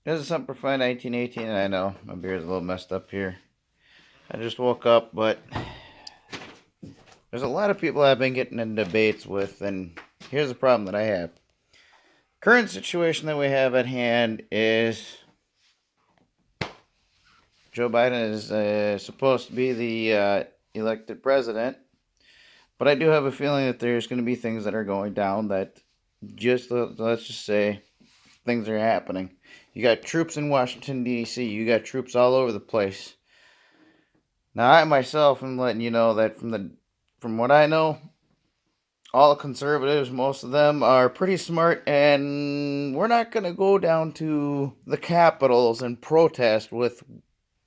This is something for 1918. I know my beard's a little messed up here. I just woke up, but there's a lot of people I've been getting in debates with, and here's the problem that I have. Current situation that we have at hand is Joe Biden is supposed to be the elected president, but I do have a feeling that there's going to be things that are going down that let's just say things are happening. You got troops in Washington D.C. You got troops all over the place. Now I myself am letting you know that from what I know, all conservatives, most of them are pretty smart, and we're not going to go down to the capitals and protest with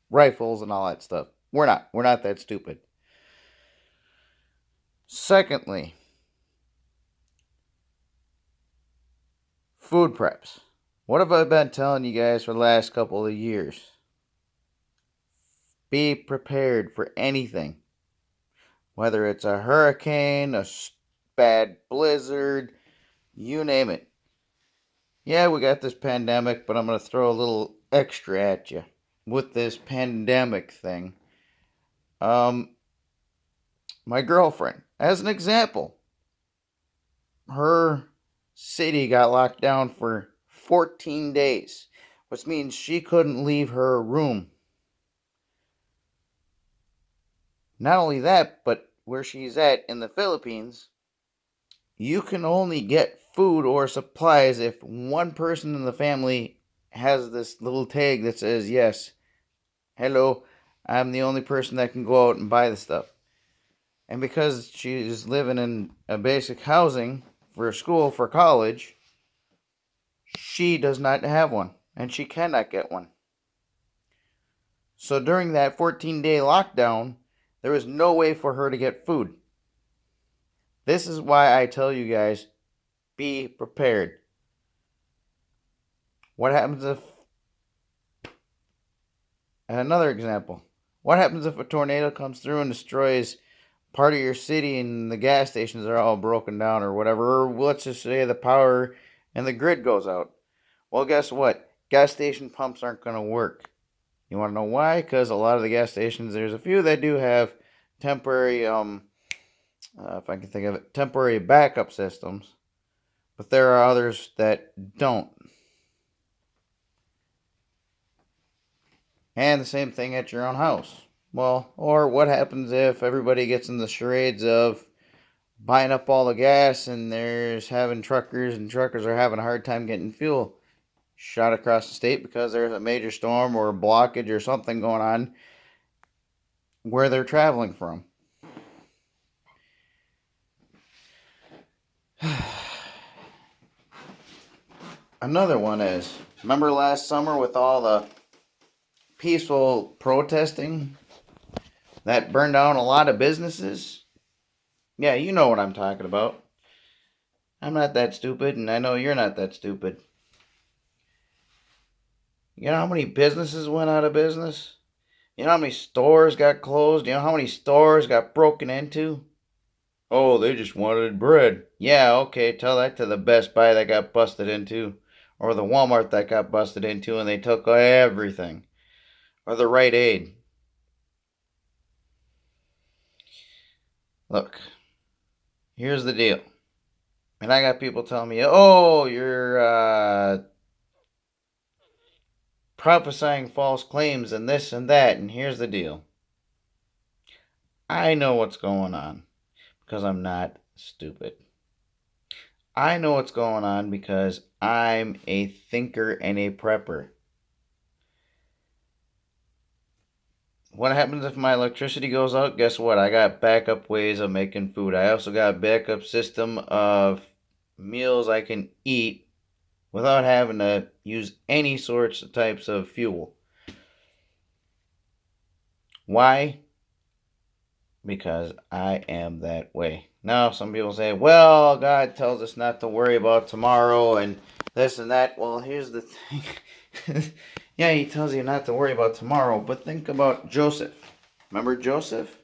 rifles and all that stuff. We're not. We're not that stupid. Secondly, food preps. What have I been telling you guys for the last couple of years? Be prepared for anything. Whether it's a hurricane, a bad blizzard, you name it. Yeah, we got this pandemic, but I'm going to throw a little extra at you with this pandemic thing. My girlfriend, as an example, her city got locked down for 14 days, which means she couldn't leave her room. Not only that, but where she's at in the Philippines, you can only get food or supplies if one person in the family has this little tag that says, yes, hello, I'm the only person that can go out and buy the stuff. And because she's living in a basic housing for school, for college, she does not have one, and she cannot get one. So during that 14-day lockdown, there was no way for her to get food. This is why I tell you guys, be prepared. What happens if... Another example. What happens if a tornado comes through and destroys part of your city and the gas stations are all broken down or whatever? Or let's just say the power and the grid goes out. Well, guess what? Gas station pumps aren't going to work. You want to know why? Because a lot of the gas stations, there's a few that do have temporary, if I can think of it, temporary backup systems. But there are others that don't. And the same thing at your own house. Well, or what happens if everybody gets in the charades of buying up all the gas and there's having truckers and truckers are having a hard time getting fuel shot across the state because there's a major storm or a blockage or something going on where they're traveling from. Another one is, remember last summer with all the peaceful protesting that burned down a lot of businesses? Yeah, you know what I'm talking about. I'm not that stupid, and I know you're not that stupid. You know how many businesses went out of business? You know how many stores got closed? You know how many stores got broken into? Oh, they just wanted bread. Yeah, okay, tell that to the Best Buy that got busted into. Or the Walmart that got busted into and they took everything. Or the Rite Aid. Look, here's the deal. And I got people telling me, oh, you're prophesying false claims and this and that. And here's the deal. I know what's going on because I'm not stupid. I know what's going on because I'm a thinker and a prepper. What happens if my electricity goes out? Guess what? I got backup ways of making food. I also got a backup system of meals I can eat without having to use any sorts of types of fuel. Why? Because I am that way. Now, some people say, well, God tells us not to worry about tomorrow and this and that. Well, here's the thing. Yeah, he tells you not to worry about tomorrow, but think about Joseph. Remember Joseph?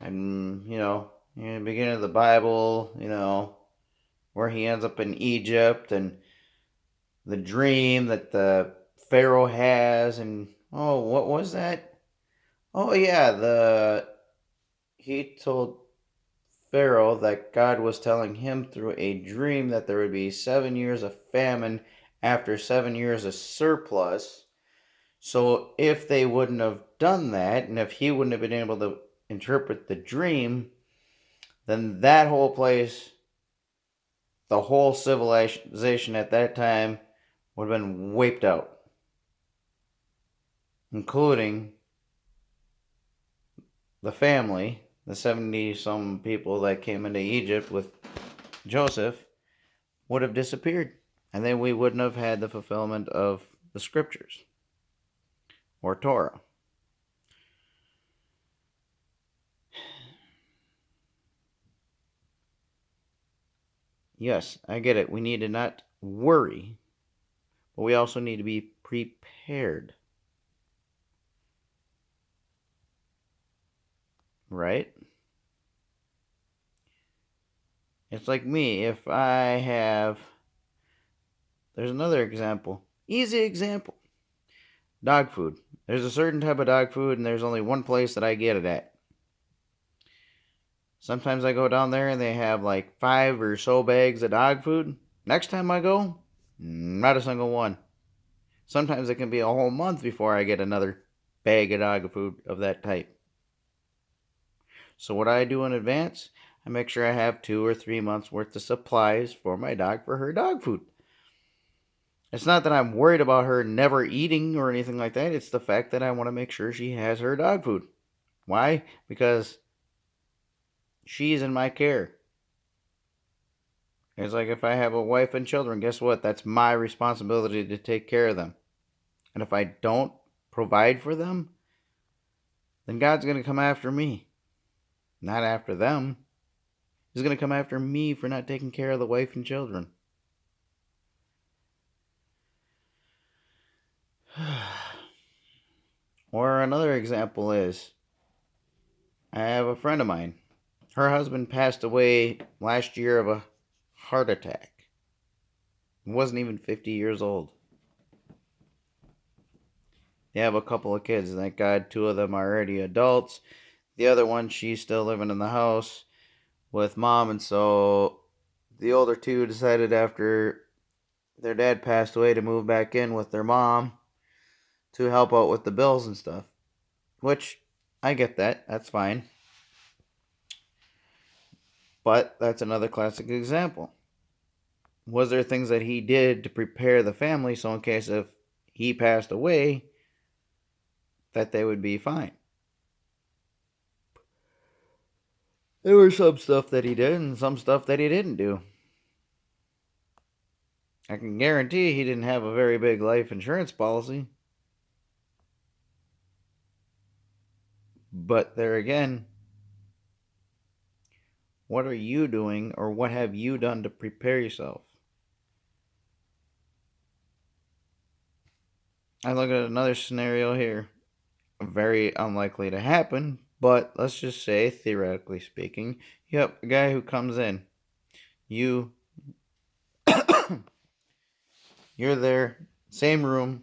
And, in the beginning of the Bible, where he ends up in Egypt and the dream that the Pharaoh has, and oh, what was that? Oh yeah, the he told Pharaoh that God was telling him through a dream that there would be 7 years of famine after 7 years of surplus. So if they wouldn't have done that, and if he wouldn't have been able to interpret the dream, then that whole place, the whole civilization at that time, would have been wiped out, including the family, the 70 some people that came into Egypt with Joseph, would have disappeared. And then we wouldn't have had the fulfillment of the scriptures or Torah. Yes, I get it. We need to not worry, but we also need to be prepared. Right? It's like me. If I have. There's another example. Easy example. Dog food. There's a certain type of dog food, and there's only one place that I get it at. Sometimes I go down there and they have like 5 or so bags of dog food. Next time I go, not a single one. Sometimes it can be a whole month before I get another bag of dog food of that type. So what I do in advance, I make sure I have 2 or 3 months worth of supplies for my dog for her dog food. It's not that I'm worried about her never eating or anything like that. It's the fact that I want to make sure she has her dog food. Why? Because she's in my care. It's like if I have a wife and children, guess what? That's my responsibility to take care of them. And if I don't provide for them, then God's going to come after me, not after them. He's going to come after me for not taking care of the wife and children. Or another example is, I have a friend of mine. Her husband passed away last year of a heart attack. He wasn't even 50 years old. They have a couple of kids. Thank God 2 of them are already adults. The other one, she's still living in the house with mom. And so the older two decided after their dad passed away to move back in with their mom to help out with the bills and stuff. Which, I get that. That's fine. But that's another classic example. Was there things that he did to prepare the family so in case if he passed away, that they would be fine? There was some stuff that he did and some stuff that he didn't do. I can guarantee he didn't have a very big life insurance policy. But there again, what are you doing or what have you done to prepare yourself? I look at another scenario here. Very unlikely to happen, but let's just say, theoretically speaking, you have a guy who comes in. You're there, same room.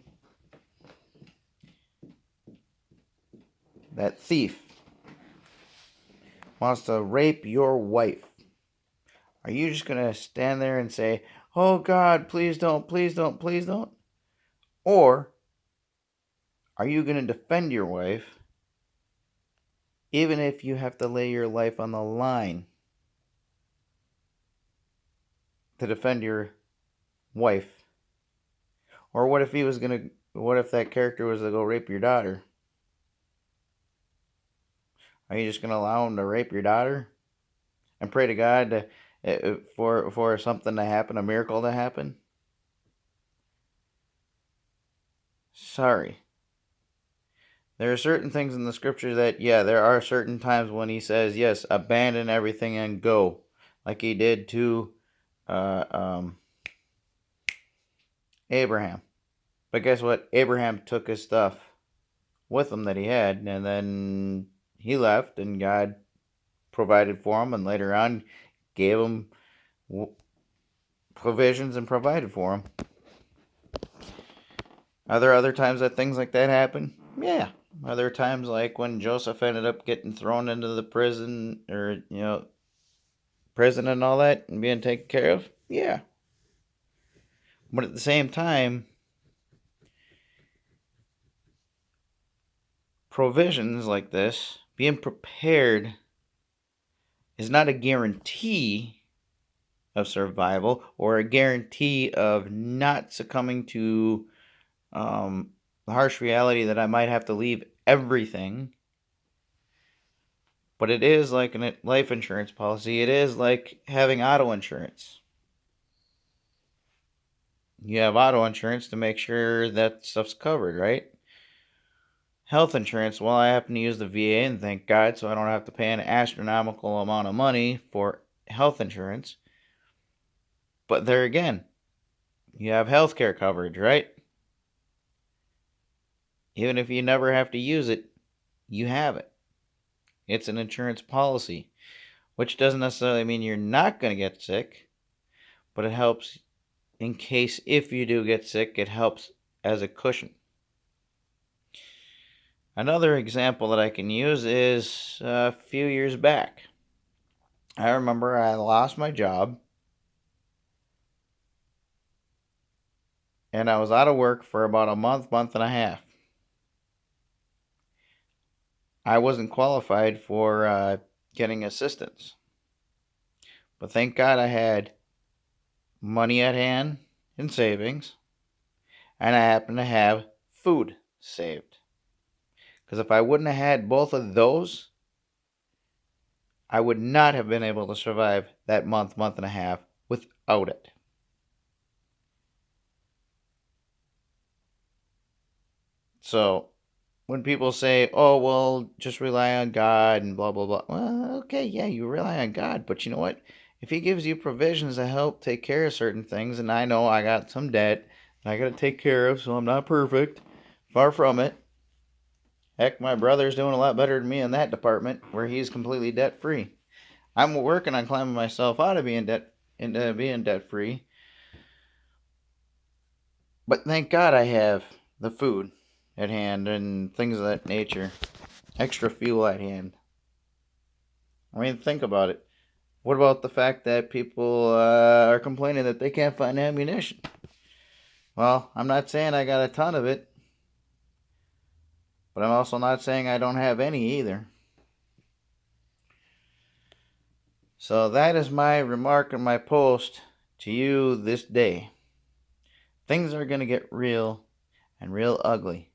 That thief wants to rape your wife. Are you just going to stand there and say, "Oh God, please don't, please don't, please don't"? Or are you going to defend your wife even if you have to lay your life on the line to defend your wife? Or what if that character was to go rape your daughter? Are you just going to allow him to rape your daughter and pray to God for something to happen, a miracle to happen? Sorry. There are certain things in the scripture that, yeah, there are certain times when he says, yes, abandon everything and go, like he did to Abraham. But guess what? Abraham took his stuff with him that he had, and then he left, and God provided for him, and later on gave him provisions and provided for him. Are there other times that things like that happen? Yeah. Are there times like when Joseph ended up getting thrown into the prison or, prison and all that and being taken care of? Yeah. But at the same time, provisions like this, being prepared, is not a guarantee of survival or a guarantee of not succumbing to the harsh reality that I might have to leave everything. But it is like a life insurance policy. It is like having auto insurance. You have auto insurance to make sure that stuff's covered, right? Health insurance, well, I happen to use the VA, and thank God, so I don't have to pay an astronomical amount of money for health insurance. But there again, you have healthcare coverage, right? Even if you never have to use it, you have it. It's an insurance policy, which doesn't necessarily mean you're not going to get sick, but it helps in case if you do get sick, it helps as a cushion. Another example that I can use is a few years back. I remember I lost my job and I was out of work for about a month and a half. I wasn't qualified for getting assistance. But thank God I had money at hand in savings, and I happened to have food saved. Because if I wouldn't have had both of those, I would not have been able to survive that month and a half without it. So when people say, oh, well, just rely on God and blah, blah, blah. Well, okay, yeah, you rely on God. But you know what? If He gives you provisions to help take care of certain things, and I know I got some debt that I got to take care of, so I'm not perfect. Far from it. Heck, my brother's doing a lot better than me in that department where he's completely debt free. I'm working on climbing myself out of being debt into being debt free. But thank God I have the food at hand and things of that nature. Extra fuel at hand. I mean, think about it. What about the fact that people are complaining that they can't find ammunition? Well, I'm not saying I got a ton of it, but I'm also not saying I don't have any either. So that is my remark in my post to you this day. Things are going to get real and real ugly.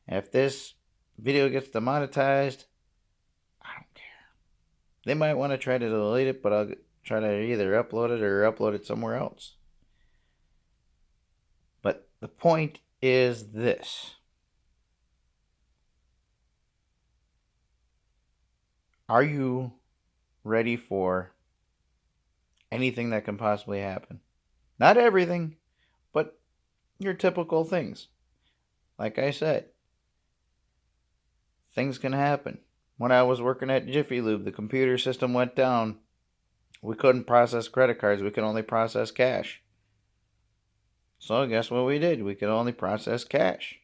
And if this video gets demonetized, I don't care. They might want to try to delete it, but I'll try to either upload it or upload it somewhere else. But the point is this. Are you ready for anything that can possibly happen? Not everything, but your typical things. Like I said, things can happen. When I was working at Jiffy Lube, the computer system went down. We couldn't process credit cards. We could only process cash. So guess what we did? We could only process cash.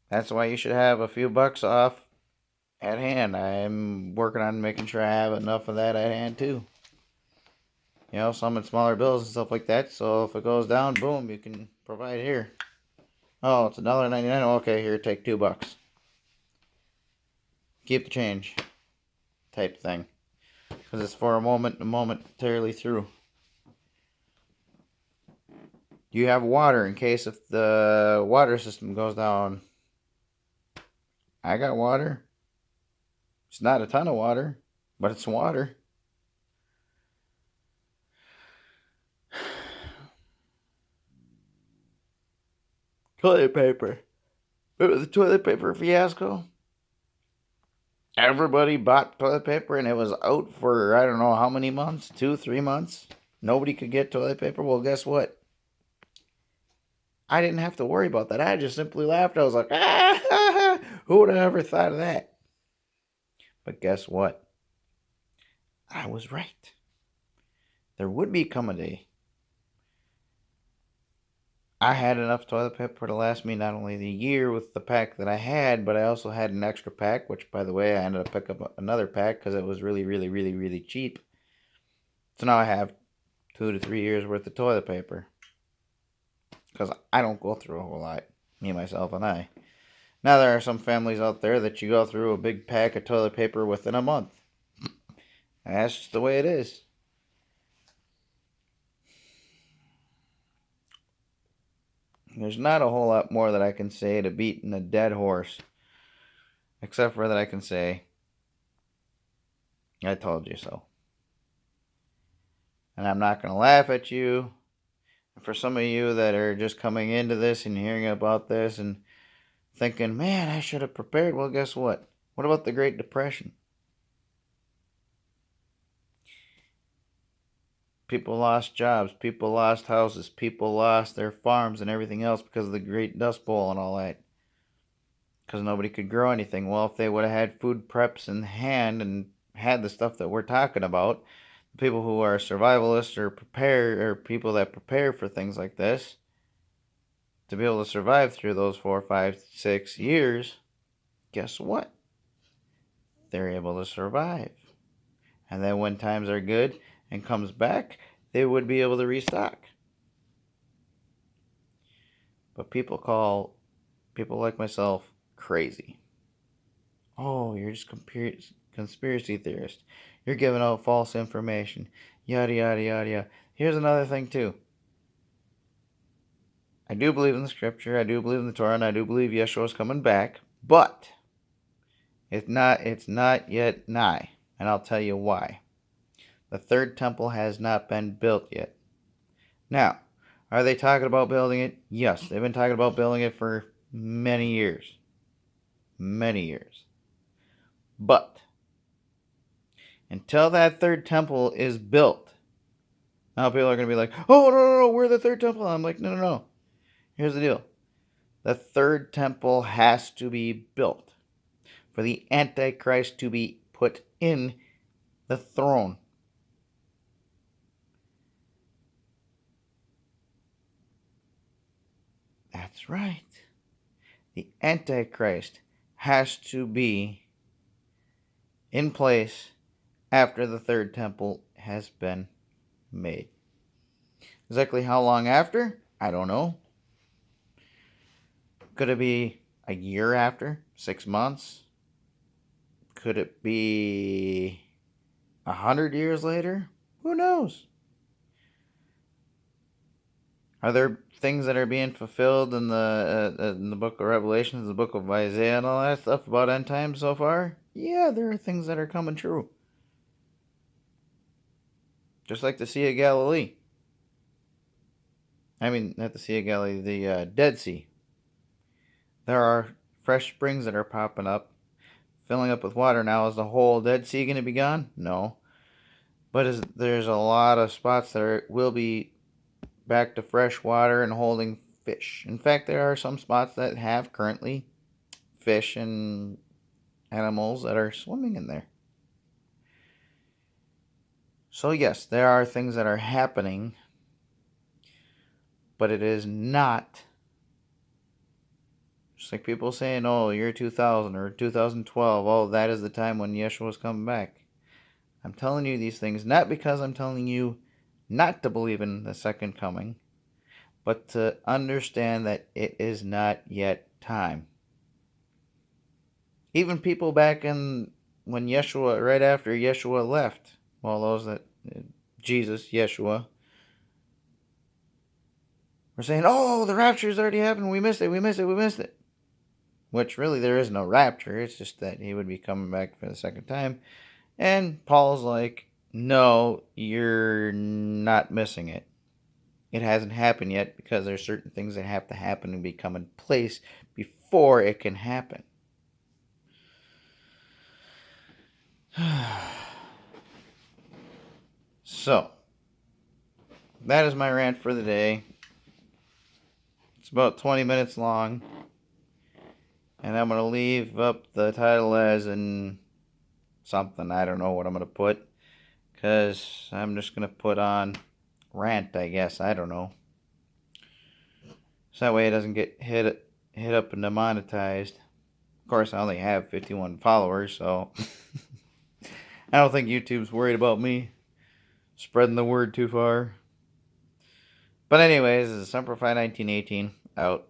That's why you should have a few bucks off at hand. I'm working on making sure I have enough of that at hand too. Some in smaller bills and stuff like that. So if it goes down, boom, you can provide here. Oh, it's $1.99. Okay, here, take $2. Keep the change. Type thing. Because it's for a momentarily through. You have water in case if the water system goes down. I got water. It's not a ton of water, but it's water. Toilet paper. Remember the toilet paper fiasco? Everybody bought toilet paper and it was out for I don't know how many months, 2-3 months. Nobody could get toilet paper. Well, guess what? I didn't have to worry about that. I just simply laughed. I was like, ah, who would have ever thought of that? But guess what? I was right. There would become a day. I had enough toilet paper to last me not only the year with the pack that I had, but I also had an extra pack, which, by the way, I ended up picking up another pack because it was really, really, really, really cheap. So now I have 2 to 3 years worth of toilet paper because I don't go through a whole lot, me, myself, and I. Now, there are some families out there that you go through a big pack of toilet paper within a month. And that's just the way it is. There's not a whole lot more that I can say to beating a dead horse, except for that I can say, I told you so. And I'm not going to laugh at you. For some of you that are just coming into this and hearing about this and thinking, man, I should have prepared. Well, guess what? What about the Great Depression? People lost jobs. People lost houses. People lost their farms and everything else because of the Great Dust Bowl and all that. Because nobody could grow anything. Well, if they would have had food preps in hand and had the stuff that we're talking about, people who are survivalists or people that prepare for things like this, to be able to survive through those 4, 5, 6 years, guess what? They're able to survive. And then when times are good and comes back, they would be able to restock. But people call people like myself crazy. Oh, you're just conspiracy theorist. You're giving out false information. Yada, yada, yada, yada. Here's another thing, too. I do believe in the scripture. I do believe in the Torah. And I do believe Yeshua's coming back. But it's not yet nigh. And I'll tell you why. The third temple has not been built yet. Now, are they talking about building it? Yes, they've been talking about building it for many years. Many years. But until that third temple is built, now people are going to be like, oh, no, we're the third temple. I'm like, no. Here's the deal. The third temple has to be built for the Antichrist to be put in the throne. That's right. The Antichrist has to be in place after the third temple has been made. Exactly how long after? I don't know. Could it be a year after? 6 months? Could it be 100 years later? Who knows? Are there things that are being fulfilled in the book of Revelation, the book of Isaiah, and all that stuff about end times so far? Yeah, there are things that are coming true. Just like the Sea of Galilee. I mean, not the Sea of Galilee, the Dead Sea. There are fresh springs that are popping up, filling up with water. Now, is the whole Dead Sea going to be gone? No. But there's a lot of spots that will be back to fresh water and holding fish. In fact, there are some spots that have currently fish and animals that are swimming in there. So yes, there are things that are happening, but it is not just like people saying, oh, year 2000 or 2012, oh, that is the time when Yeshua was coming back. I'm telling you these things not because I'm telling you not to believe in the second coming, but to understand that it is not yet time. Even people back in when Yeshua, right after Yeshua left, well, those that, Jesus, Yeshua, were saying, oh, the rapture's already happened, we missed it. Which really there is no rapture, it's just that he would be coming back for the second time. And Paul's like, no, you're not missing it. It hasn't happened yet because there's certain things that have to happen and become in place before it can happen. So, that is my rant for the day. It's about 20 minutes long. And I'm going to leave up the title as in something. I don't know what I'm going to put. Because I'm just going to put on rant, I guess. I don't know. So that way it doesn't get hit up and demonetized. Of course, I only have 51 followers, so I don't think YouTube's worried about me spreading the word too far. But anyways, this is Semperfi 1918 out.